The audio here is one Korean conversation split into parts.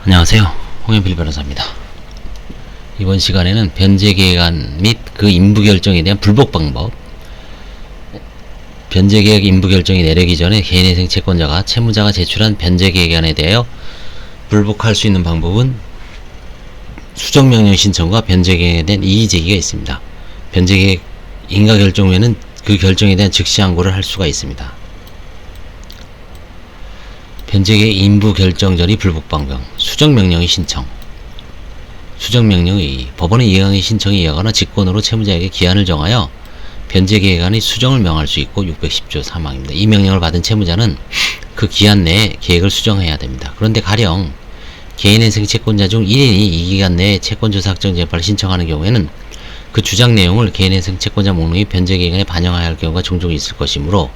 안녕하세요. 홍현필 변호사입니다. 이번 시간에는 변제계획안 및 그 인부결정에 대한 불복 방법, 변제계획 인부결정이 내리기 전에 개인회생 채권자가 채무자가 제출한 변제계획안에 대하여 불복할 수 있는 방법은 수정명령 신청과 변제계획에 대한 이의제기가 있습니다. 변제계획 인가결정 후에는 그 결정에 대한 즉시 항고를 할 수가 있습니다. 변제계획 인부결정 전이 불복방법, 수정명령의 신청. 수정명령의 이의. 법원의 이행의 신청에 의하거나 직권으로 채무자에게 기한을 정하여 변제계획안의 수정을 명할 수 있고 610조 3항입니다. 이 명령을 받은 채무자는 그 기한 내에 계획을 수정해야 됩니다. 그런데 가령 개인회생 채권자 중 1인이 이 기간 내에 채권조사 확정 재판을 신청하는 경우에는 그 주장 내용을 개인회생 채권자 목록의 변제계획안에 반영해야 할 경우가 종종 있을 것이므로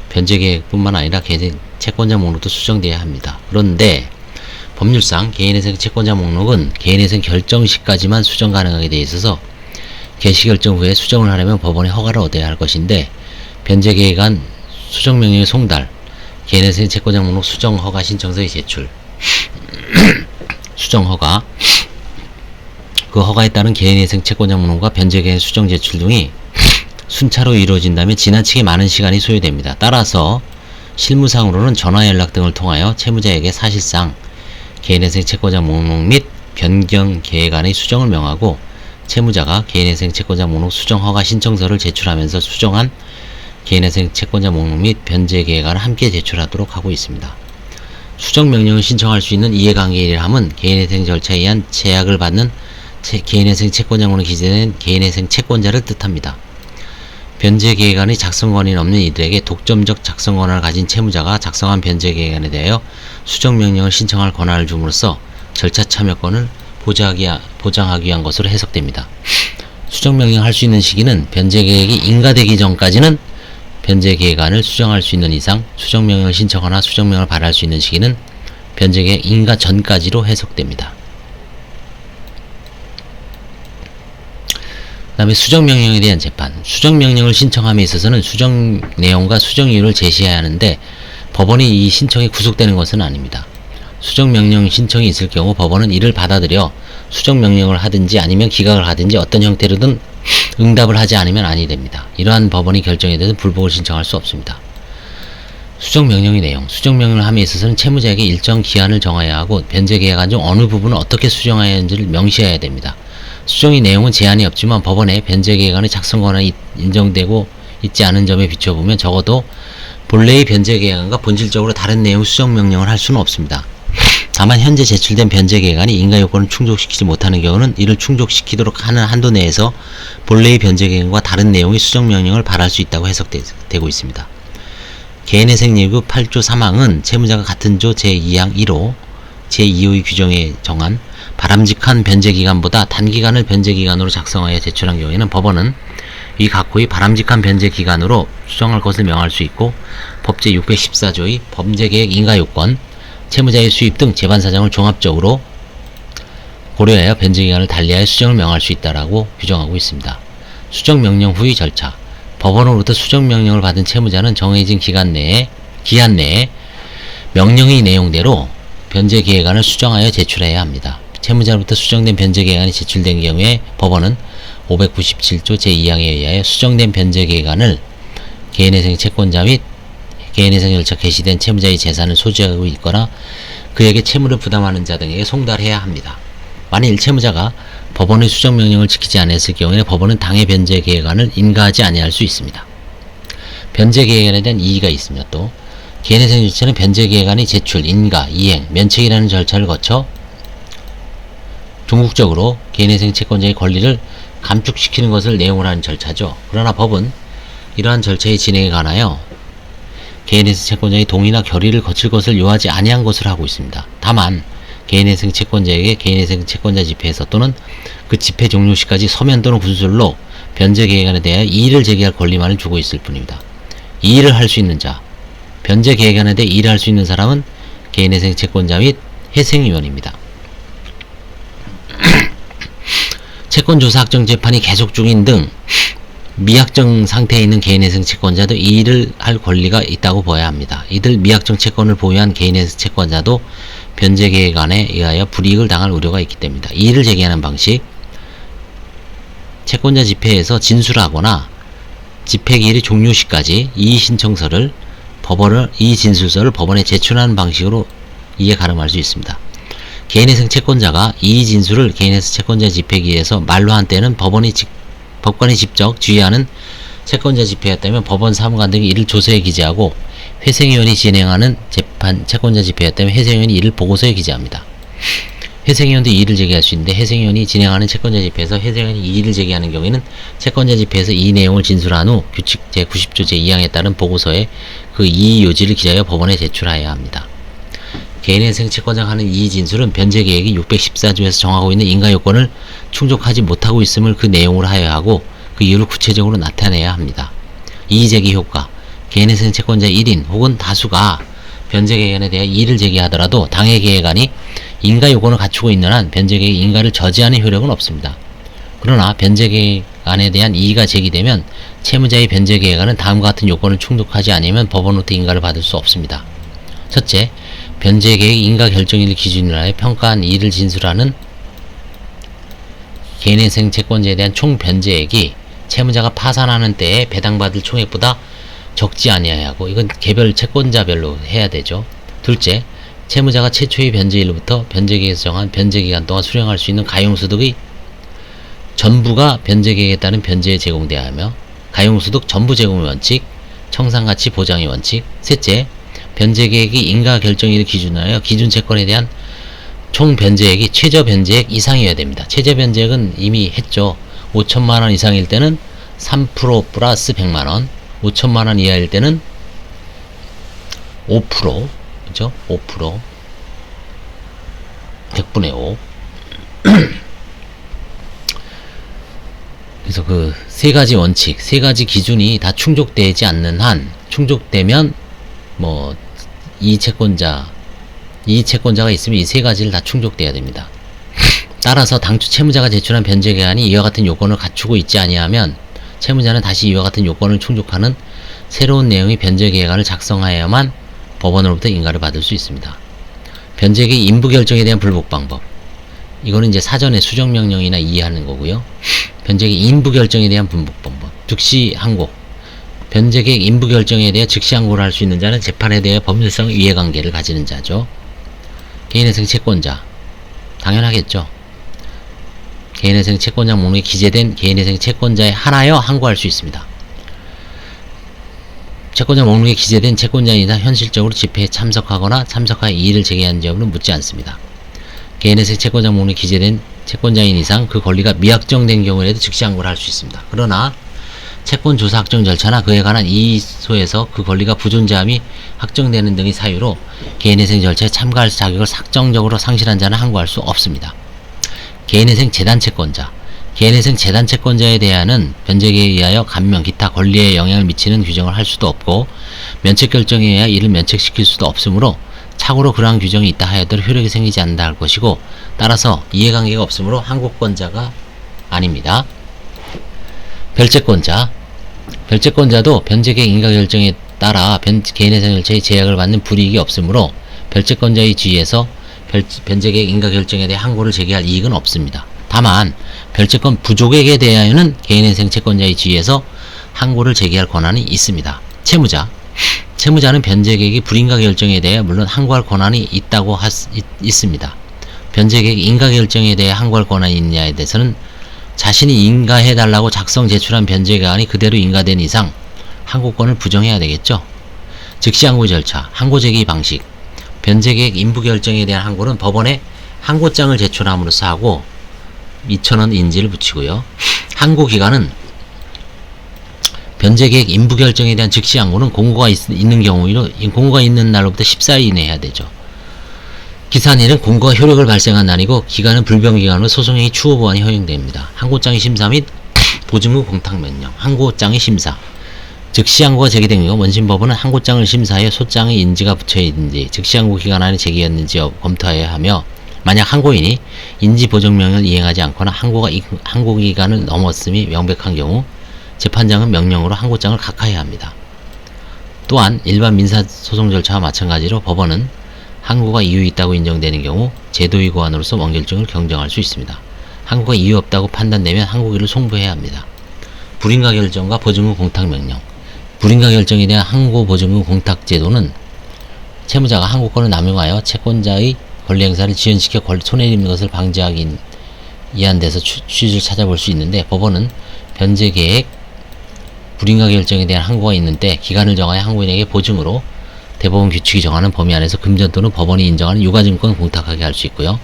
변제계획뿐만 아니라 개인회생 채권자 목록도 수정되어야 합니다. 그런데 법률상 개인회생 채권자 목록은 개인회생 결정 시까지만 수정 가능하게 되어 있어서 개시결정 후에 수정을 하려면 법원의 허가를 얻어야 할 것인데 변제계획안 수정명령의 송달, 개인회생 채권자 목록 수정허가 신청서의 제출, 수정허가, 그 허가에 따른 개인회생 채권자 목록과 변제계획 수정 제출 등이 순차로 이루어진다면 지나치게 많은 시간이 소요됩니다. 따라서 실무상으로는 전화 연락 등을 통하여 채무자에게 사실상 개인회생 채권자 목록 및 변경 계획안의 수정을 명하고 채무자가 개인회생 채권자 목록 수정 허가 신청서를 제출하면서 수정한 개인회생 채권자 목록 및 변제 계획안을 함께 제출하도록 하고 있습니다. 수정 명령을 신청할 수 있는 이해관계일함은 개인회생 절차에 의한 제약을 받는 개인회생 채권자 목록에 기재된 개인회생 채권자를 뜻합니다. 변제 계획안의 작성 권한이 없는 이들에게 독점적 작성 권한을 가진 채무자가 작성한 변제 계획안에 대하여 수정 명령을 신청할 권한을 줌으로써 절차 참여권을 보장하기 위한 것으로 해석됩니다. 수정 명령을 할 수 있는 시기는 변제 계획이 인가되기 전까지는 변제 계획안을 수정할 수 있는 이상 수정 명령을 신청하거나 수정 명령을 발할 수 있는 시기는 변제 계획 인가 전까지로 해석됩니다. 그 다음에 수정명령에 대한 재판. 수정명령을 신청함에 있어서는 수정 내용과 수정 이유를 제시해야 하는데 법원이 이 신청이 구속되는 것은 아닙니다. 수정명령 신청이 있을 경우 법원은 이를 받아들여 수정명령을 하든지 아니면 기각을 하든지 어떤 형태로든 응답을 하지 않으면 아니 됩니다. 이러한 법원의 결정에 대해서 불복을 신청할 수 없습니다. 수정명령의 내용. 수정명령을 함에 있어서는 채무자에게 일정 기한을 정해야 하고 변제계획안 중 어느 부분을 어떻게 수정해야 하는지를 명시해야 됩니다. 수정의 내용은 제한이 없지만 법원의 변제계획안의 작성 권한이 인정되고 있지 않은 점에 비춰보면 적어도 본래의 변제계획안과 본질적으로 다른 내용 수정명령을 할 수는 없습니다. 다만 현재 제출된 변제계획안이 인가요건을 충족시키지 못하는 경우는 이를 충족시키도록 하는 한도 내에서 본래의 변제계획안과 다른 내용의 수정명령을 발할 수 있다고 해석되고 있습니다. 개인회생 예규 8조 3항은 채무자가 같은 조 제2항 1호, 제2호의 규정에 정한 바람직한 변제기간보다 단기간을 변제기간으로 작성하여 제출한 경우에는 법원은 이 각호의 바람직한 변제기간으로 수정할 것을 명할 수 있고 법 제614조의 범죄계획 인가요건, 채무자의 수입 등 재반사정을 종합적으로 고려하여 변제기간을 달리하여 수정을 명할 수 있다라고 규정하고 있습니다. 수정명령 후의 절차. 법원으로부터 수정명령을 받은 채무자는 정해진 기한 내에 명령의 내용대로 변제계획안을 수정하여 제출해야 합니다. 채무자로부터 수정된 변제계획안이 제출된 경우에 법원은 597조 제2항에 의하여 수정된 변제계획안을 개인회생 채권자 및 개인회생 절차 개시된 채무자의 재산을 소지하고 있거나 그에게 채무를 부담하는 자 등에게 송달해야 합니다. 만일 채무자가 법원의 수정명령을 지키지 않았을 경우에 법원은 당해 변제계획안을 인가하지 아니할 수 있습니다. 변제계획안에 대한 이의가 있으며 또 개인회생 절차는 변제계획안의 제출, 인가, 이행, 면책이라는 절차를 거쳐 종국적으로 개인회생 채권자의 권리를 감축시키는 것을 내용으로 하는 절차죠. 그러나 법은 이러한 절차의 진행에 관하여 개인회생 채권자의 동의나 결의를 거칠 것을 요하지 아니한 것으로 하고 있습니다. 다만 개인회생 채권자에게 개인회생 채권자 집회에서 또는 그 집회 종료 시까지 서면 또는 구술로 변제계획안에 대하여 이의를 제기할 권리만을 주고 있을 뿐입니다. 이의를 할 수 있는 자, 변제계획안에 대해 이의를 할 수 있는 사람은 개인회생 채권자 및 회생위원입니다. 채권조사 확정 재판이 계속 중인 등 미확정 상태에 있는 개인회생 채권자도 이의를 할 권리가 있다고 봐야 합니다. 이들 미확정 채권을 보유한 개인회생 채권자도 변제계획안에 의하여 불이익을 당할 우려가 있기 때문입니다. 이의를 제기하는 방식, 채권자 집회에서 진술하거나 집회기일이 종료 시까지 이의신청서를 이의진술서를 법원에 제출하는 방식으로 이에 가름할 수 있습니다. 개인회생 채권자가 이의진술을 개인회생 채권자 집회기일에서 말로 한 때는 법관이 직접 주의하는 채권자 집회였다면 법원 사무관 등이 이를 조서에 기재하고, 회생위원이 진행하는 재판 채권자 집회였다면 회생위원이 이를 보고서에 기재합니다. 회생위원도 이의를 제기할 수 있는데, 회생위원이 진행하는 채권자 집회에서 회생위원이 이의를 제기하는 경우에는 채권자 집회에서 이 내용을 진술한 후 규칙 제90조 제2항에 따른 보고서에 그 이의 요지를 기재하여 법원에 제출하여야 합니다. 개인회생 채권자가 하는 이의 진술은 변제계획이 614조에서 정하고 있는 인가요건을 충족하지 못하고 있음을 그 내용으로 하여야 하고, 그 이유를 구체적으로 나타내야 합니다. 이의제기 효과, 개인회생 채권자 1인 혹은 다수가 변제계획안에 대해 이의를 제기하더라도 당해계획안이 인가요건을 갖추고 있는 한 변제계획 인가를 저지하는 효력은 없습니다. 그러나 변제계획안에 대한 이의가 제기되면 채무자의 변제계획안은 다음과 같은 요건을 충족하지 않으면 법원으로부터 인가를 받을 수 없습니다. 첫째, 변제계획 인가 결정일을 기준으로 하여 평가한 이의를 진술하는 개인회생 채권자에 대한 총 변제액이 채무자가 파산하는 때에 배당받을 총액보다 적지 아니어야 하고, 이건 개별 채권자별로 해야 되죠. 둘째, 채무자가 최초의 변제일로부터 변제계획에서 정한 변제기간 동안 수령할 수 있는 가용소득의 전부가 변제계획에 따른 변제에 제공되어야 하며, 가용소득 전부 제공의 원칙, 청산가치 보장의 원칙. 셋째, 변제계획이 인가 결정일을 기준으로 하여 기준채권에 대한 총 변제액이 최저 변제액 이상이어야 됩니다. 최저 변제액은 이미 했죠. 5천만원 이상일 때는 3% 플러스 100만원, 5천만원 이하일 때는 5%, 그죠? 5%, 100분의 5. 그래서 그 세 가지 원칙, 세 가지 기준이 다 충족되지 않는 한, 충족되면 뭐 이의채권자가 있으면 이 세 가지를 다 충족돼야 됩니다. 따라서 당초 채무자가 제출한 변제계획안이 이와 같은 요건을 갖추고 있지 아니하면 채무자는 다시 이와 같은 요건을 충족하는 새로운 내용의 변제계획안을 작성하여야만 법원으로부터 인가를 받을 수 있습니다. 변제계획 인부결정에 대한 불복 방법, 이거는 이제 사전에 수정명령이나 이의하는 거고요. 변제계획 인부결정에 대한 불복 방법, 즉시 항고. 변제계획 인부결정에 대해 즉시 항고를 할 수 있는 자는 재판에 대해 법률상 이해관계를 가지는 자죠. 개인회생 채권자, 당연하겠죠. 개인회생 채권자 목록에 기재된 개인회생 채권자에 한하여 항고할 수 있습니다. 채권자 목록에 기재된 채권자이나 현실적으로 집회에 참석하거나 참석하여 이의를 제기한 여부는 묻지 않습니다. 개인회생 채권자 목록에 기재된 채권자인 이상 그 권리가 미확정된 경우에도 즉시 항고를 할 수 있습니다. 그러나 채권조사 확정 절차나 그에 관한 이의소에서 그 권리가 부존재함이 확정되는 등의 사유로 개인회생 절차에 참가할 자격을 확정적으로 상실한 자는 항고할 수 없습니다. 개인회생 재단채권자, 개인회생 재단채권자에 대하여는 변제계획에 의하여 감면, 기타 권리에 영향을 미치는 규정을 할 수도 없고 면책결정에 의하여 이를 면책시킬 수도 없으므로 착오로 그러한 규정이 있다 하여도 효력이 생기지 않는다 할 것이고, 따라서 이해관계가 없으므로 항고권자가 아닙니다. 별채권자, 별채권자도 변제계획 인가결정에 따라 개인회생 절차의 제약을 받는 불이익이 없으므로 별채권자의 지위에서 변제계획 인가결정에 대해 항고를 제기할 이익은 없습니다. 다만 별채권 부족액에 대하여는 개인회생 채권자의 지위에서 항고를 제기할 권한이 있습니다. 채무자는 변제계획이 불인가 결정에 대해 물론 항고할 권한이 있다고 있습니다. 변제계획 인가결정에 대해 항고할 권한이 있느냐에 대해서는 자신이 인가해달라고 작성 제출한 변제계획안이 그대로 인가된 이상 항고권을 부정해야 되겠죠. 즉시 항고 절차, 항고 제기 방식. 변제계획 인부결정에 대한 항고는 법원에 항고장을 제출함으로써 하고 2,000원 인지를 붙이고요. 항고 기간은 변제계획 인부결정에 대한 즉시 항고는 공고가 있는 경우로 공고가 있는 날로부터 14일 이내에 해야 되죠. 기산일은 공고가 효력을 발생한 날이고 기간은 불변기간으로 소송행위 추후 보완이 허용됩니다. 항고장의 심사 및 보증금 공탁명령, 항고장의 심사. 즉시 항고가 제기된 경우 원심법원은 항고장을 심사하여 소장의 인지가 붙여있는지 즉시 항고 기간 안에 제기했는지 검토해야 하며, 만약 항고인이 인지보정명령을 이행하지 않거나 항고 기간을 넘었음이 명백한 경우 재판장은 명령으로 항고장을 각하해야 합니다. 또한 일반 민사소송 절차와 마찬가지로 법원은 항고가 이유 있다고 인정되는 경우 제도위 고안으로서 원결정을 경정할 수 있습니다. 항고가 이유 없다고 판단되면 항고기를 송부해야 합니다. 불인가 결정과 보증금 공탁명령. 불인가 결정에 대한 항고 보증금 공탁 제도는 채무자가 항고권을 남용하여 채권자의 권리 행사를 지연시켜 손해를 입는 것을 방지하기 위한 데서 취지를 찾아볼 수 있는데, 법원은 변제계획 불인가 결정에 대한 항고가 있는 때 기간을 정하여 항고인에게 보증으로 대법원 규칙이 정하는 범위 안에서 금전 또는 법원이 인정하는 유가증권 공탁하게 할 수 있고요.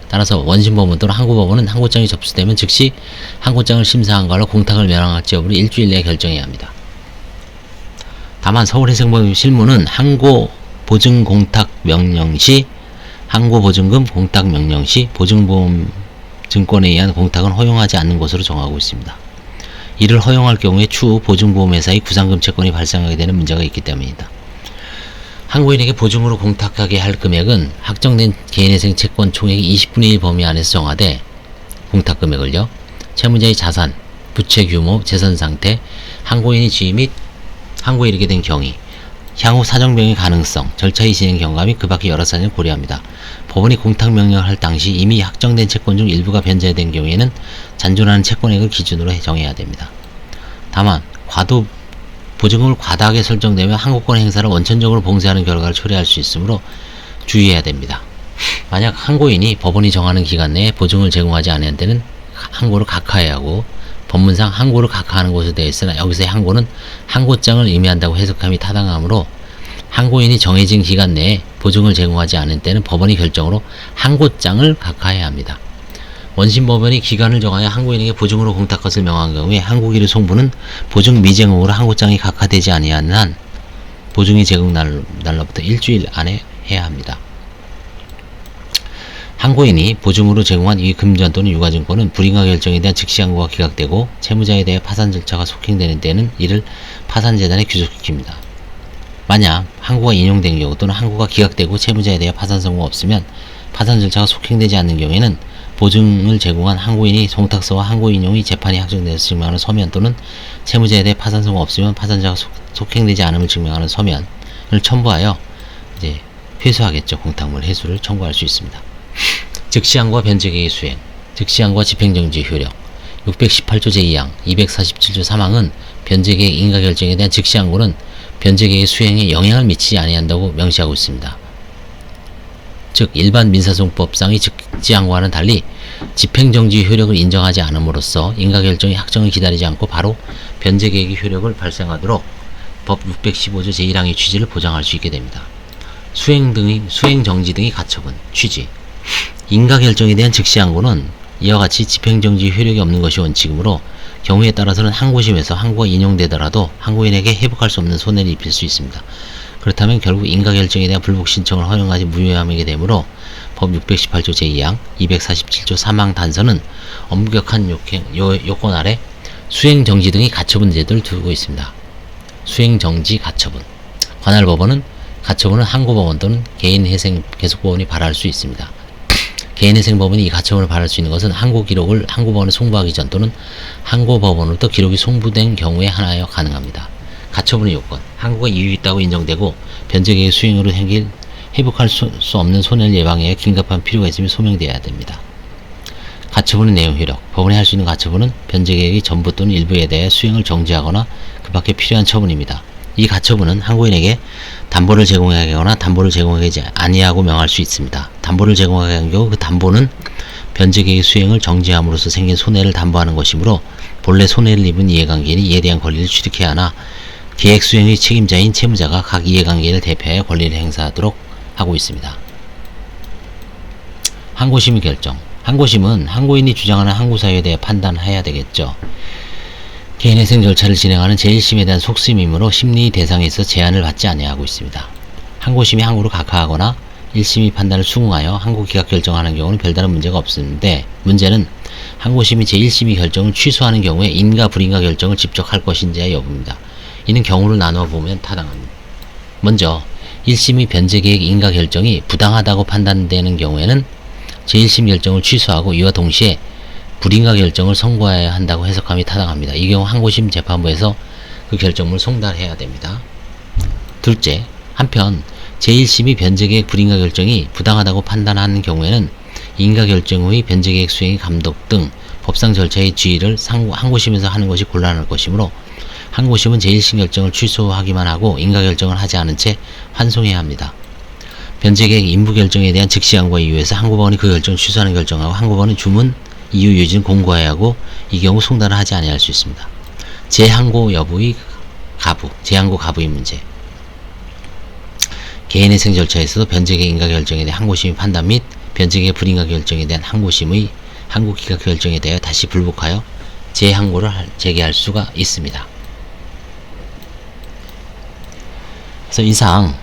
따라서 원심법원 또는 항고법원은 항고장이 접수되면 즉시 항고장을 심사한 걸로 공탁을 면항할지 여부를 일주일 내에 결정해야 합니다. 다만 서울해생법인 실무는 항고 보증 공탁 명령 시, 항고 보증금 공탁 명령 시 보증보험 증권에 의한 공탁은 허용하지 않는 것으로 정하고 있습니다. 이를 허용할 경우에 추후 보증보험회사의 구상금 채권이 발생하게 되는 문제가 있기 때문입니다. 항고인에게 보증으로 공탁하게 할 금액은 확정된 개인회생 채권 총액의 20분의 1 범위 안에서 정하되, 공탁금액을요, 채무자의 자산, 부채 규모, 재산 상태, 항고인의 지위 및 항고에 이르게 된 경위, 향후 사정병의 가능성, 절차의 진행 경과 및 그 밖의 여러 사정을 고려합니다. 법원이 공탁명령을 할 당시 이미 확정된 채권 중 일부가 변제된 경우에는 잔존하는 채권액을 기준으로 정해야 됩니다. 다만 과도 보증금을 과다하게 설정되면 항고권 행사를 원천적으로 봉쇄하는 결과를 초래할 수 있으므로 주의해야 됩니다. 만약 항고인이 법원이 정하는 기간 내에 보증을 제공하지 않은 때는 항고를 각하해야 하고, 법문상 항고를 각하하는 것에 되어 있으나 여기서의 항고는 항고장을 의미한다고 해석함이 타당하므로 항고인이 정해진 기간 내에 보증을 제공하지 않은 때는 법원이 결정으로 항고장을 각하해야 합니다. 원심법원이 기간을 정하여 항고인에게 보증으로 공탁 것을 명한 경우에 항고기를 송부는 보증 미쟁 후로 항고장이 각하되지 아니하는 한 보증이 제공 날로부터 일주일 안에 해야 합니다. 항고인이 보증으로 제공한 이 금전 또는 유가증권은 불인가 결정에 대한 즉시 항고가 기각되고 채무자에 대해 파산 절차가 속행되는 때는 이를 파산재단에 귀속시킵니다. 만약 항고가 인용된 경우 또는 항고가 기각되고 채무자에 대해 파산 선고가 없으면 파산 절차가 속행되지 않는 경우에는 보증을 제공한 항고인이 송탁서와 항고 인용이 재판이 확정되어서 증명하는 서면 또는 채무자에 대해 파산 선고가 없으면 파산자가 속행되지 않음을 증명하는 서면을 첨부하여 이제 회수하겠죠. 공탁물 회수를 청구할 수 있습니다. 즉시항고와 변제계획 수행, 즉시항고와 집행정지 효력, 618조 제2항, 247조 3항은 변제계획 인가결정에 대한 즉시항고는 변제계획 수행에 영향을 미치지 아니한다고 명시하고 있습니다. 즉 일반 민사소송법상의 즉시항고와는 달리 집행정지 효력을 인정하지 않음으로써 인가결정의 확정을 기다리지 않고 바로 변제계획의 효력을 발생하도록 법 615조 제1항의 취지를 보장할 수 있게 됩니다. 수행정지 등의 가처분, 취지. 인가결정에 대한 즉시항고는 이와 같이 집행정지 효력이 없는 것이 원칙이므로 경우에 따라서는 항고심에서 항고가 인용되더라도 항고인에게 회복할 수 없는 손해를 입힐 수 있습니다. 그렇다면 결국 인가결정에 대한 불복 신청을 허용하지 무효하게 되므로 법 618조 제2항, 247조 3항 단서는 엄격한 요건 아래 수행정지 등의 가처분 제도를 두고 있습니다. 수행정지 가처분. 관할 법원은 가처분은 항고법원 또는 개인회생 계속법원이 발할 수 있습니다. 개인회생법원이 이 가처분을 발할 수 있는 것은 항고기록을 항고법원에 송부하기 전 또는 항고법원으로부터 기록이 송부된 경우에 하나여 가능합니다. 가처분의 요건. 항고가 이유 있다고 인정되고 변제계획 수행으로 회복할 수 없는 손해를 예방해 긴급한 필요가 있으면 소명되어야 됩니다. 가처분의 내용 효력. 법원이 할 수 있는 가처분은 변제계획의 전부 또는 일부에 대해 수행을 정지하거나 그 밖에 필요한 처분입니다. 이 가처분은 항고인에게 담보를 제공하게 하거나 담보를 제공하지 아니하고 명할 수 있습니다. 담보를 제공하게 한 경우 그 담보는 변제계획 수행을 정지함으로써 생긴 손해를 담보하는 것이므로 본래 손해를 입은 이해관계인이 이에 대한 권리를 취득해야 하나 계획 수행의 책임자인 채무자가 각 이해관계인을 대표하여 권리를 행사하도록 하고 있습니다. 항고심의 결정. 항고심은 항고인이 주장하는 항고사유에 대해 판단해야 되겠죠. 개인회생 절차를 진행하는 제1심에 대한 속심이므로 심리 대상에 있어 제한을 받지 아니하고 있습니다. 항고심이 항고를 각하하거나 1심의 판단을 수긍하여 항고 기각 결정하는 경우는 별다른 문제가 없는데, 문제는 항고심이 제1심의 결정을 취소하는 경우에 인가 불인가 결정을 직접 할 것인지의 여부입니다. 이는 경우를 나누어 보면 타당합니다. 먼저 1심의 변제계획 인가 결정이 부당하다고 판단되는 경우에는 제1심 결정을 취소하고 이와 동시에 불인가 결정을 선고해야 한다고 해석함이 타당합니다. 이 경우 항고심 재판부에서 그 결정문을 송달해야 됩니다. 둘째, 한편 제1심이 변제계획 불인가 결정이 부당하다고 판단하는 경우에는 인가 결정 후의 변제계획 수행의 감독 등 법상 절차의 지휘를 항고심에서 하는 것이 곤란할 것이므로 항고심은 제1심 결정을 취소하기만 하고 인가 결정을 하지 않은 채 환송해야 합니다. 변제계획 인부 결정에 대한 즉시 항고에 의해서 항고법원이 그 결정을 취소하는 결정하고 항고법원은 주문 이유 유지는 공고해야 하고 이 경우 송달을 하지 아니할 수 있습니다. 재항고 여부의 가부, 재항고 가부의 문제. 개인회생 절차에서도 변제계획 인가 결정에 대한 항고심의 판단 및 변제계획 불인가 결정에 대한 항고심의 항고기각 결정에 대하여 다시 불복하여 재항고를 제기할 수가 있습니다. 그래서 이상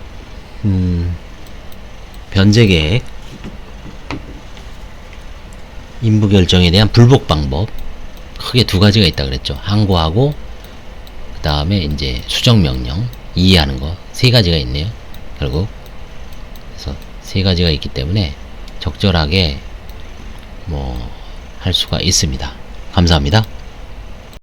변제계획 인부 결정에 대한 불복 방법 크게 두 가지가 있다 그랬죠. 항고하고 그 다음에 이제 수정명령 이해하는 거 세 가지가 있네요. 결국 그래서 세 가지가 있기 때문에 적절하게 뭐 할 수가 있습니다. 감사합니다.